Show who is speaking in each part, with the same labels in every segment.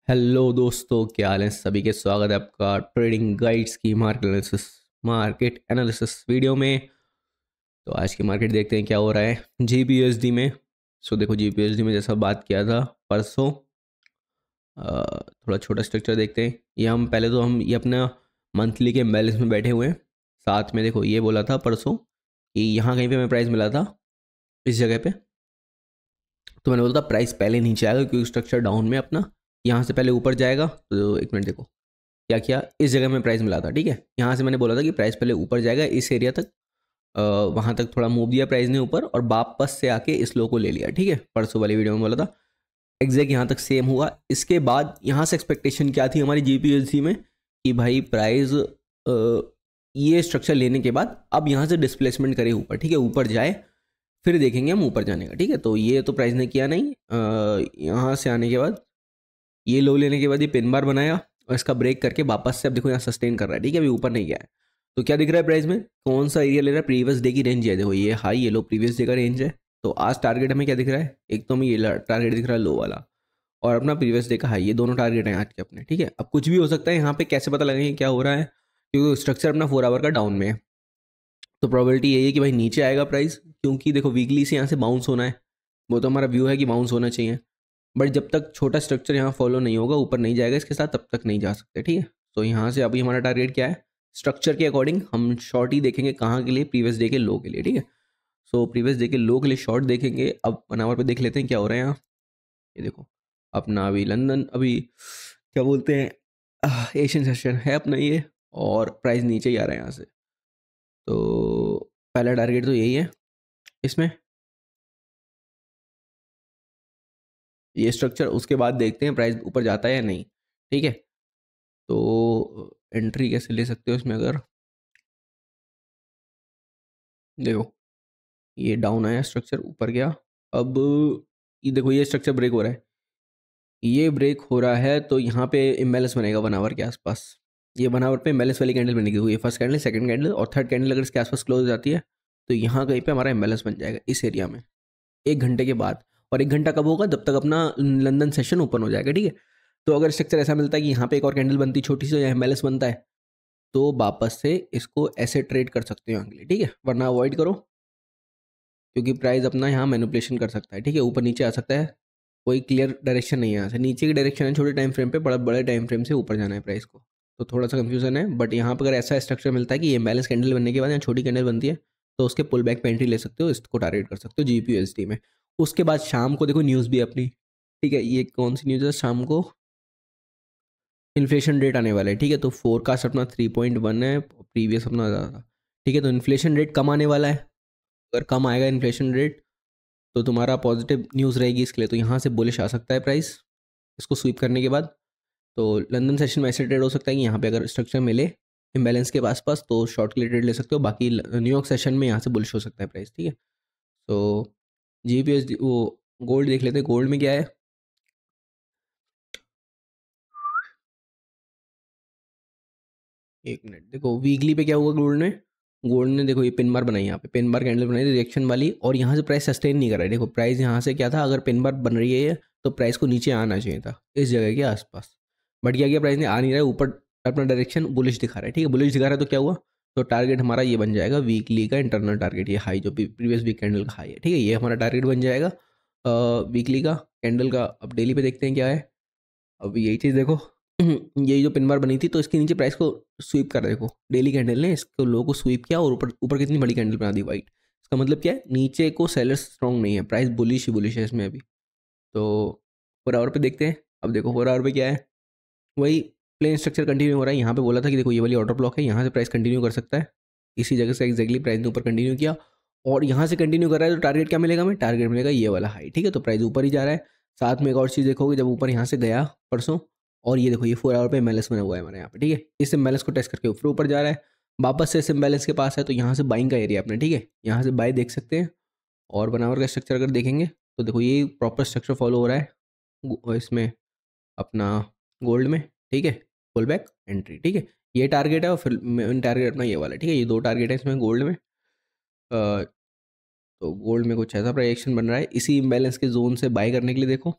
Speaker 1: Hello दोस्तों, क्या हाल है सभी के। स्वागत है आपका ट्रेडिंग गाइड्स की मार्केट एनालिसिस वीडियो में। तो आज की मार्केट देखते हैं क्या हो रहा है जीबीएसडी में। सो देखो, जीबीएसडी में जैसा बात किया था परसों, थोड़ा छोटा स्ट्रक्चर देखते हैं। ये हम पहले तो हम ये अपना मंथली के बैलेंस में बैठे हुए हैं। साथ में देखो, ये बोला था परसों कि यहाँ कहीं पे हमें प्राइस मिला था, इस जगह पे। तो मैंने बोला था प्राइस पहले नीचे आएगा क्योंकि स्ट्रक्चर डाउन में अपना, यहाँ से पहले ऊपर जाएगा। तो एक मिनट देखो क्या किया, इस जगह में प्राइस मिला था, ठीक है। यहाँ से मैंने बोला था कि प्राइस पहले ऊपर जाएगा इस एरिया तक, वहाँ तक थोड़ा मूव दिया प्राइस ने ऊपर और वापस से आके इस लो को ले लिया, ठीक है। परसों वाली वीडियो में बोला था एग्जैक्ट यहाँ तक सेम हुआ। इसके बाद यहाँ से एक्सपेक्टेशन क्या थी हमारी जीपीएलसी में कि भाई प्राइस ये स्ट्रक्चर लेने के बाद अब यहाँ से डिस्प्लेसमेंट करे ऊपर, ठीक है, ऊपर जाए, फिर देखेंगे हम ऊपर जाने का, ठीक है। तो ये तो प्राइस ने किया नहीं। यहाँ से आने के बाद ये लो लेने के बाद ये पिन बार बनाया और इसका ब्रेक करके वापस से अब देखो यहाँ सस्टेन कर रहा है, ठीक है, अभी ऊपर नहीं गया है। तो क्या दिख रहा है प्राइस में, कौन सा एरिया ले रहा है, प्रीवियस डे की रेंज है। देखो ये हाई, ये लो, प्रीवियस डे का रेंज है। तो आज टारगेट हमें क्या दिख रहा है, एक तो हमें ये टारगेट दिख रहा है लो वाला, और अपना प्रीवियस डे का हाई, ये दोनों टारगेट हैं आज के अपने, ठीक है। अब कुछ भी हो सकता है यहाँ पे, कैसे पता लगेगा क्या हो रहा है, क्योंकि स्ट्रक्चर अपना 4 आवर का डाउन में है। तो प्रोबेबिलिटी यही है कि भाई नीचे आएगा प्राइस, क्योंकि देखो वीकली से यहाँ से बाउंस होना है, वो तो हमारा व्यू है कि बाउंस होना चाहिए। बट जब तक छोटा स्ट्रक्चर यहाँ फॉलो नहीं होगा, ऊपर नहीं जाएगा इसके साथ, तब तक नहीं जा सकते, ठीक है। तो यहाँ से अभी हमारा टारगेट क्या है, स्ट्रक्चर के अकॉर्डिंग हम शॉर्ट ही देखेंगे, कहाँ के लिए, प्रीवियस डे के लो के लिए, ठीक है। सो प्रीवियस डे के लो के लिए शॉर्ट देखेंगे। अब 1 आवर पे देख लेते हैं क्या हो रहा है यहाँ। ये देखो अपना अभी लंदन, अभी क्या बोलते हैं, एशियन सेशन है अपना ये, और प्राइस नीचे ही आ रहा है यहाँ से। तो पहला टारगेट तो यही है इसमें, ये स्ट्रक्चर। उसके बाद देखते हैं प्राइस ऊपर जाता है या नहीं, ठीक है। तो एंट्री कैसे ले सकते हो इसमें, अगर देखो ये डाउन आया स्ट्रक्चर, ऊपर गया। अब ये देखो ये स्ट्रक्चर ब्रेक हो रहा है, ये ब्रेक हो रहा है, तो यहाँ पे इम्बैलेंस बनेगा 1 आवर के आसपास। ये 1 आवर पे इम्बैलेंस वाली कैंडल बनेगी, ये फर्स्ट कैंडल, सेकंड कैंडल और थर्ड कैंडल अगर इसके आसपास क्लोज हो जाती है, तो यहाँ कहीं पे हमारा इम्बैलेंस बन जाएगा इस एरिया में 1 घंटे के बाद। और 1 घंटा कब होगा, जब तक अपना लंदन सेशन ओपन हो जाएगा, ठीक है। तो अगर स्ट्रक्चर ऐसा मिलता है कि यहाँ पे एक और कैंडल बनती छोटी सी, यहाँ इम्बैलेंस बनता है, तो वापस से इसको ऐसे ट्रेड कर सकते हो अगले, ठीक है। वरना अवॉइड करो, क्योंकि प्राइस अपना यहाँ मैनिपुलेशन कर सकता है, ठीक है, ऊपर नीचे आ सकता है। कोई क्लियर डायरेक्शन नहीं है यहाँ से, नीचे की डायरेक्शन है छोटे टाइम फ्रेम पे, बड़ा बड़े टाइम फ्रेम से ऊपर जाना है प्राइस को। तो थोड़ा सा कंफ्यूजन है। बट यहाँ पर अगर ऐसा स्ट्रक्चर मिलता है कि ये बैलेंस कैंडल बनने के बाद यहाँ छोटी कैंडल बनती है, तो उसके पुल बैक पे एंट्री ले सकते हो, इसको टारगेट कर सकते हो जीपीएसडी में। उसके बाद शाम को देखो न्यूज़ भी अपनी, ठीक है। ये कौन सी न्यूज़ है, शाम को इन्फ्लेशन रेट आने वाला है, ठीक है। तो फोरकास्ट अपना 3.1 है, प्रीवियस अपना ज़्यादा था, ठीक है। तो इन्फ्लेशन रेट कम आने वाला है, अगर कम आएगा इन्फ्लेशन रेट तो तुम्हारा पॉजिटिव न्यूज़ रहेगी इसके लिए। तो यहाँ से बुलिश आ सकता है प्राइस इसको स्वीप करने के बाद। तो लंदन सेशन में ऐसे ट्रेड हो सकता है कि यहाँ पे अगर स्ट्रक्चर मिले इम्बैलेंस के आसपास, तो शॉर्ट के लिए ट्रेड ले सकते हो। बाकी न्यूयॉर्क सेशन में यहाँ से बुलिश हो सकता है प्राइस, ठीक है। तो जीपीएस वो गोल्ड देख लेते हैं, गोल्ड में क्या है। एक मिनट देखो वीकली पे क्या हुआ गोल्ड ने, गोल्ड ने देखो ये पिन बार बनाई, यहाँ पे पिन बार कैंडल बनाई रिएक्शन वाली, और यहाँ से प्राइस सस्टेन नहीं कर रहा है। देखो प्राइस यहाँ से क्या था, अगर पिन बार बन रही है तो प्राइस को नीचे आना चाहिए था इस जगह के आसपास। बट क्या किया प्राइस ने, आ नहीं रहा है, ऊपर अपना डायरेक्शन बुलिश दिखा रहा है, ठीक है। बुलिश दिखा रहा है तो क्या हुआ, तो टारगेट हमारा ये बन जाएगा वीकली का इंटरनल टारगेट, ये हाई जो प्रीवियस वीक कैंडल का हाई है, ठीक है। ये हमारा टारगेट बन जाएगा वीकली का कैंडल का। अब डेली पे देखते हैं क्या है। अब यही चीज़ देखो, यही जो पिन बार बनी थी, तो इसके नीचे प्राइस को स्वीप कर, देखो डेली कैंडल ने इसको लो को स्वीप किया और ऊपर ऊपर कितनी बड़ी कैंडल बना दी वाइट। इसका मतलब क्या है, नीचे को सेलर्स स्ट्रॉन्ग नहीं है, प्राइस बुलिश ही बुलिश है इसमें अभी। तो 4 आवर पे देखते हैं। अब देखो 4 आवर पे क्या है, वही प्लेन स्ट्रक्चर कंटिन्यू हो रहा है। यहाँ पे बोला था कि देखो ये वाली ऑर्डर ब्लॉक है, यहाँ से प्राइस कंटिन्यू कर सकता है, इसी जगह से एक्जैक्टली प्राइस ने ऊपर कंटिन्यू किया और यहाँ से कंटिन्यू कर रहा है। तो टारगेट क्या मिलेगा हमें, टारगेट मिलेगा ये वाला हाई, ठीक है। तो प्राइस ऊपर ही जा रहा है। साथ में एक और चीज़ देखोगे, जब ऊपर यहाँ से गया परसों, और ये देखो ये 4 आवर पे इम्बैलेंस बना हुआ है हमारे यहाँ पे, ठीक है। इस इम्बैलेंस को टेस्ट करके फिर ऊपर जा रहा है, वापस से इस इम्बैलेंस के पास है, तो यहाँ से बाइंग का एरिया अपने, ठीक है। यहाँ से बाय देख सकते हैं। और 1 आवर का स्ट्रक्चर अगर देखेंगे तो देखो ये प्रॉपर स्ट्रक्चर फॉलो हो रहा है इसमें अपना गोल्ड में, ठीक है। पुल बैक एंट्री, ठीक है, ये टारगेट है। और फिर मेन टारगेट अपना ये वाला, ठीक है। ये दो टारगेट है इसमें गोल्ड में। तो गोल्ड में कुछ ऐसा प्राइस एक्शन बन रहा है इसी इम्बैलेंस के जोन से बाय करने के लिए, देखो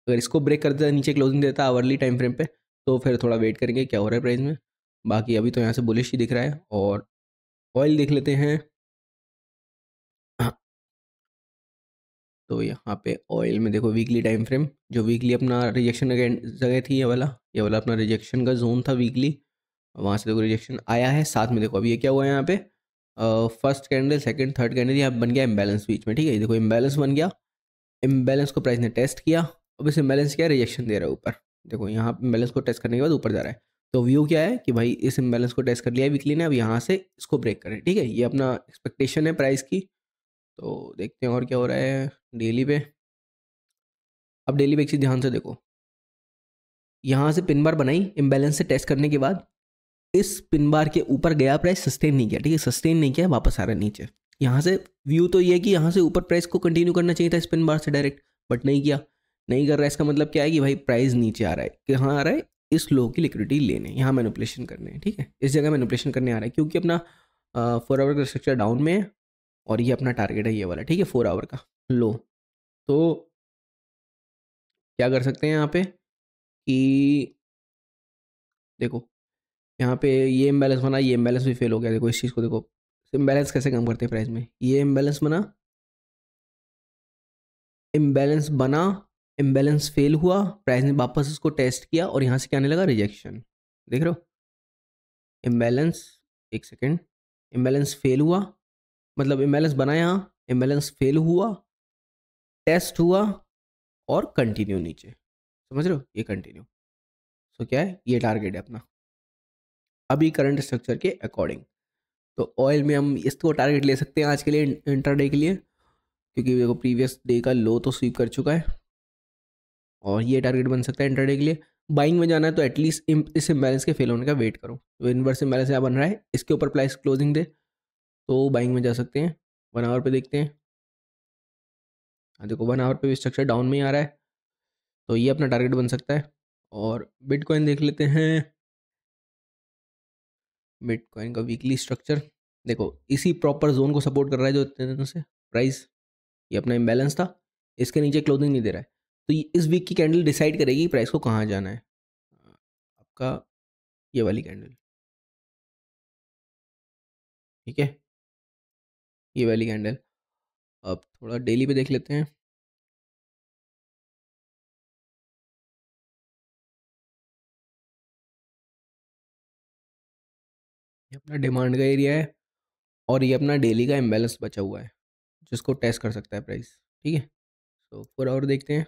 Speaker 1: अगर इसको ब्रेक कर देता है, नीचे क्लोजिंग देता है आवरली टाइम फ्रेम पे, तो फिर थोड़ा वेट करेंगे क्या हो रहा है प्राइस में। बाकी अभी तो यहाँ से बुलिश ही दिख रहा है। और ऑयल देख लेते हैं। तो यहाँ पे ऑयल में देखो वीकली टाइम फ्रेम, जो वीकली अपना रिजेक्शन जगह थी, ये वाला अपना रिजेक्शन का जोन था वीकली। वहाँ से देखो रिजेक्शन आया है। साथ में देखो अभी ये क्या हुआ है यहाँ पे, first candle, second, third candle, यहाँ बन गया इम्बैलेंस बीच में, ठीक है। ये देखो इम्बैलेंस बन गया। इम्बैलेंस को प्राइस ने टेस्ट किया। अब इस इम्बैलेंस क्या रिजेक्शन दे रहा है ऊपर। देखो यहाँ पे इम्बैलेंस को टेस्ट करने के बाद ऊपर जा रहा है। तो व्यू क्या है कि भाई इस इम्बैलेंस को टेस्ट कर लिया वीकली ने, अब यहाँ से इसको ब्रेक करें, ठीक है। ये अपना एक्सपेक्टेशन है प्राइस की। तो देखते हैं और क्या हो रहा है डेली पे। अब डेली पे एक चीज़ ध्यान से देखो, यहाँ से पिन बार बनाई इम्बैलेंस से टेस्ट करने के बाद, इस पिन बार के ऊपर गया, प्राइस सस्टेन नहीं किया, ठीक है, सस्टेन नहीं किया, वापस आ रहा है नीचे। यहाँ से व्यू तो ये है कि यहाँ से ऊपर प्राइस को कंटिन्यू करना चाहिए था इस पिन बार से डायरेक्ट, बट नहीं किया। नहीं कर रहा है, इसका मतलब क्या है कि भाई प्राइस नीचे आ रहा है। कहाँ आ रहा है, इस लो की लिक्विडिटी लेने, यहाँ मैनिपुलेशन करने हैं, ठीक है। इस जगह मैनिपुलेशन करने आ रहा है क्योंकि अपना 4 आवर का स्ट्रक्चर डाउन में है और ये अपना टारगेट है ये वाला, ठीक है, 4 आवर का लो। तो क्या कर सकते हैं यहाँ पे कि देखो यहाँ पे ये इम्बैलेंस बना, ये इम्बैलेंस भी फेल हो गया। देखो इस चीज़ को देखो, इम्बैलेंस कैसे कम करते हैं प्राइस में। ये इम्बैलेंस बना, इम्बैलेंस बना, इम्बैलेंस फेल हुआ, प्राइस ने वापस इसको टेस्ट किया और यहाँ से क्या आने लगा, रिजेक्शन। देख रहे हो इम्बैलेंस, एक सेकेंड, इम्बैलेंस फेल हुआ, मतलब इम्बैलेंस बना यहाँ, इम्बैलेंस फेल हुआ, टेस्ट हुआ और कंटिन्यू नीचे, समझ रहे हो, ये कंटिन्यू। सो क्या है, ये टारगेट है अपना अभी करंट स्ट्रक्चर के अकॉर्डिंग। तो ऑयल में हम इसको टारगेट ले सकते हैं आज के लिए, इंट्राडे के लिए, क्योंकि देखो प्रीवियस डे का लो तो स्वीप कर चुका है और ये टारगेट बन सकता है इंट्राडे के लिए। बाइंग में जाना है तो एटलीस्ट इस इम्बैलेंस के फेल होने का वेट करो। तो इन्वर्स इम्बैलेंस यहाँ बन रहा है, इसके ऊपर प्राइस क्लोजिंग दे तो बाइंग में जा सकते हैं। 1 आवर पे देखते हैं। हाँ देखो 1 आवर पे भी स्ट्रक्चर डाउन में ही आ रहा है, तो ये अपना टारगेट बन सकता है। और बिटकॉइन देख लेते हैं। बिटकॉइन का वीकली स्ट्रक्चर देखो, इसी प्रॉपर जोन को सपोर्ट कर रहा है जो इतने दिनों से प्राइस, ये अपना इम्बैलेंस था, इसके नीचे क्लोजिंग नहीं दे रहा है। तो इस वीक की कैंडल डिसाइड करेगी प्राइस को कहाँ जाना है। आपका ये वाली कैंडल, ठीक है, ये वाली कैंडल। अब थोड़ा डेली पे देख लेते हैं। ये अपना डिमांड का एरिया है और ये अपना डेली का इम्बैलेंस बचा हुआ है जिसको टेस्ट कर सकता है प्राइस, ठीक है। तो 4 आवर देखते हैं।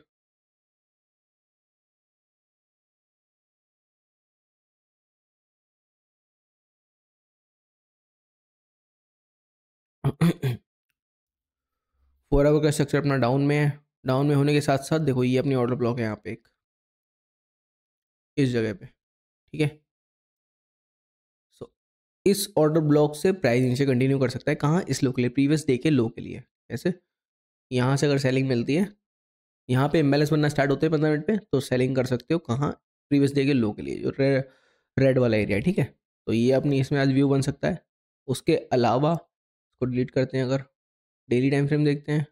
Speaker 1: फोर आवर का स्ट्रक्चर अपना डाउन में है। डाउन में होने के साथ साथ देखो ये अपनी ऑर्डर ब्लॉक है यहाँ पे एक, इस जगह पे, ठीक है। सो इस ऑर्डर ब्लॉक से प्राइस नीचे कंटिन्यू कर सकता है, कहाँ, इस लो के लिए, प्रीवियस डे के लो के लिए। कैसे, यहाँ से अगर सेलिंग मिलती है, यहाँ पे इम्बैलेंस बनना स्टार्ट होते हैं 15 मिनट पे, तो सेलिंग कर सकते हो कहाँ, प्रीवियस डे के लो के लिए, जो रेड वाला एरिया है, ठीक है। तो ये अपनी इसमें आज व्यू बन सकता है। उसके अलावा इसको डिलीट करते हैं, अगर डेली टाइम फ्रेम देखते हैं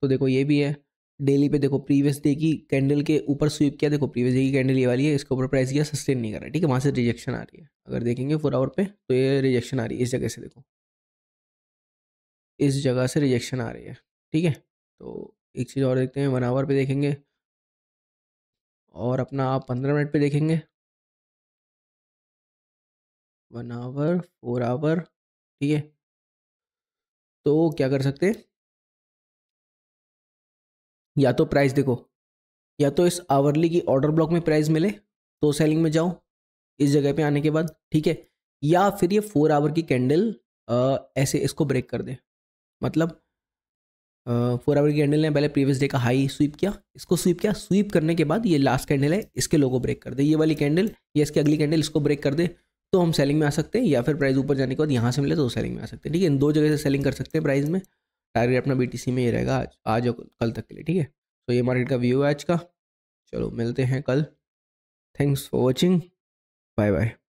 Speaker 1: तो देखो ये भी है। डेली पे देखो प्रीवियस डे की कैंडल के ऊपर स्वीप किया, देखो प्रीवियस डे की कैंडल ये वाली है, इसके ऊपर प्राइस किया, सस्टेन नहीं कर रहा है, ठीक है, वहाँ से रिजेक्शन आ रही है। अगर देखेंगे 4 आवर पे तो ये रिजेक्शन आ रही है इस जगह से, देखो इस जगह से रिजेक्शन आ रही है, ठीक है। तो एक चीज़ और देखते हैं, 1 आवर पे देखेंगे और अपना आप 15 मिनट पे देखेंगे। 1 आवर, 4 आवर, ठीक है। तो क्या कर सकते हैं, या तो प्राइस देखो, या तो इस आवरली की ऑर्डर ब्लॉक में प्राइस मिले तो सेलिंग में जाओ इस जगह पे आने के बाद, ठीक है। या फिर ये 4 आवर की कैंडल ऐसे इसको ब्रेक कर दे, मतलब 4 आवर की कैंडल ने पहले प्रीवियस डे का हाई स्वीप किया, इसको स्वीप किया, स्वीप करने के बाद ये लास्ट कैंडल है, इसके लोगो ब्रेक कर दे, ये वाली कैंडल या इसकी अगली कैंडल इसको ब्रेक कर दे, तो हम सेलिंग में आ सकते हैं। या फिर प्राइस ऊपर जाने के बाद यहाँ से मिले तो सेलिंग में आ सकते हैं, ठीक है। इन दो जगह से सेलिंग कर सकते हैं प्राइस में। टारगेट अपना BTC में ही रहेगा आज और कल तक के लिए, ठीक है। तो ये मार्केट का व्यू है आज का। चलो मिलते हैं कल। Thanks for watching, bye bye.